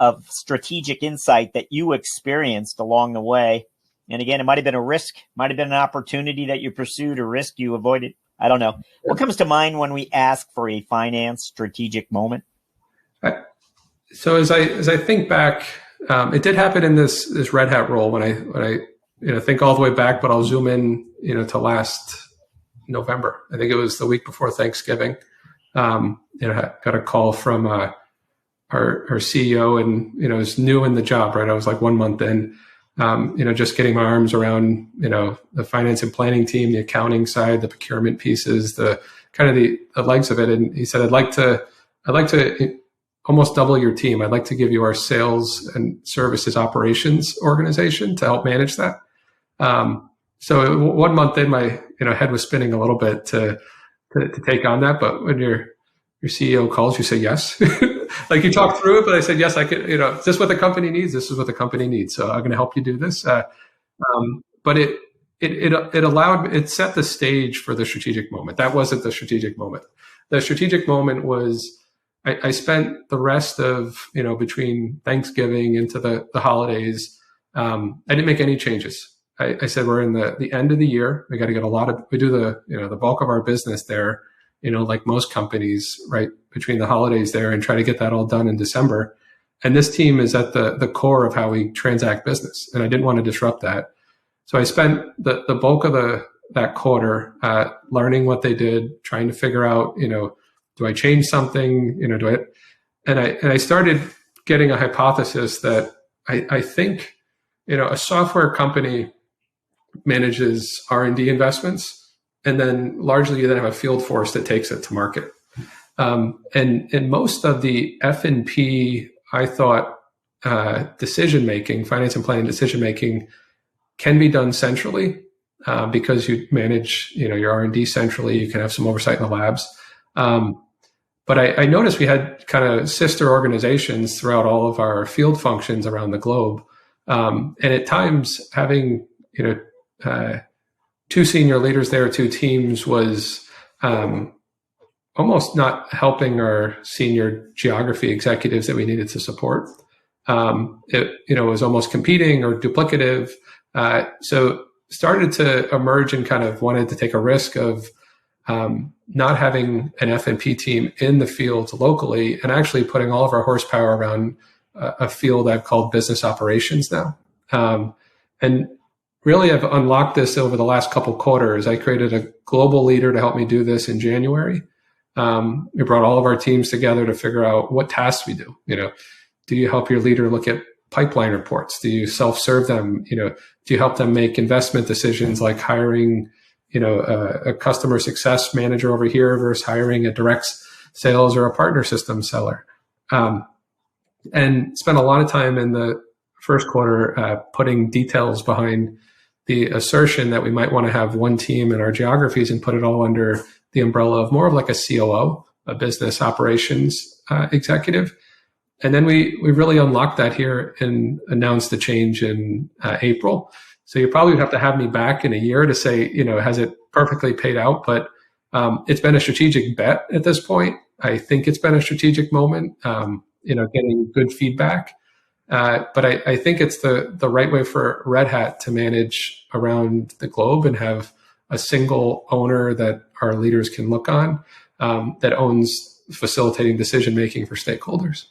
of strategic insight that you experienced along the way? And again, it might have been a risk, might have been an opportunity that you pursued, a risk you avoided. I don't know. What comes to mind when we ask for a finance strategic moment? So as I think back, it did happen in this Red Hat role when I think all the way back, but I'll zoom in to last November. I think it was the week before Thanksgiving. I got a call from our CEO, and was new in the job. Right, I was like 1 month in. Just getting my arms around, the finance and planning team, the accounting side, the procurement pieces, the kind of the legs of it. And he said, I'd like to almost double your team. I'd like to give you our sales and services operations organization to help manage that. So 1 month in, my head was spinning a little bit to take on that. But when your CEO calls, you say yes. Like, you talk through it, but I said, yes, I could, is this what the company needs? This is what the company needs. So I'm going to help you do this. But it set the stage for the strategic moment. That wasn't the strategic moment. The strategic moment was, I spent the rest of, between Thanksgiving into the holidays. I didn't make any changes. I said, we're in the end of the year. We got to get we do the bulk of our business there, like most companies, right, between the holidays there, and try to get that all done in December. And this team is at the core of how we transact business. And I didn't want to disrupt that. So I spent the bulk of that quarter learning what they did, trying to figure out, do I change something? And I started getting a hypothesis that I think, a software company manages R&D investments, and then largely you then have a field force that takes it to market. And most of the F&P, I thought, decision-making, finance and planning decision-making can be done centrally because you manage, your R&D centrally. You can have some oversight in the labs. But I noticed we had kind of sister organizations throughout all of our field functions around the globe. And at times having, two senior leaders there, two teams, was almost not helping our senior geography executives that we needed to support. It was almost competing or duplicative. So started to emerge and kind of wanted to take a risk of not having an F&P team in the field locally, and actually putting all of our horsepower around a field I've called business operations now. And really, I've unlocked this over the last couple quarters. I created a global leader to help me do this in January. We brought all of our teams together to figure out what tasks we do. Do you help your leader look at pipeline reports? Do you self-serve them? Do you help them make investment decisions, like hiring, a customer success manager over here versus hiring a direct sales or a partner system seller? And spent a lot of time in the first quarter putting details behind the assertion that we might want to have one team in our geographies and put it all under the umbrella of more of like a COO, a business operations executive. And then we really unlocked that here and announced the change in April. So you probably would have to have me back in a year to say, has it perfectly paid out? But it's been a strategic bet at this point. I think it's been a strategic moment, getting good feedback. But I think it's the right way for Red Hat to manage around the globe and have a single owner that our leaders can look on, that owns facilitating decision-making for stakeholders.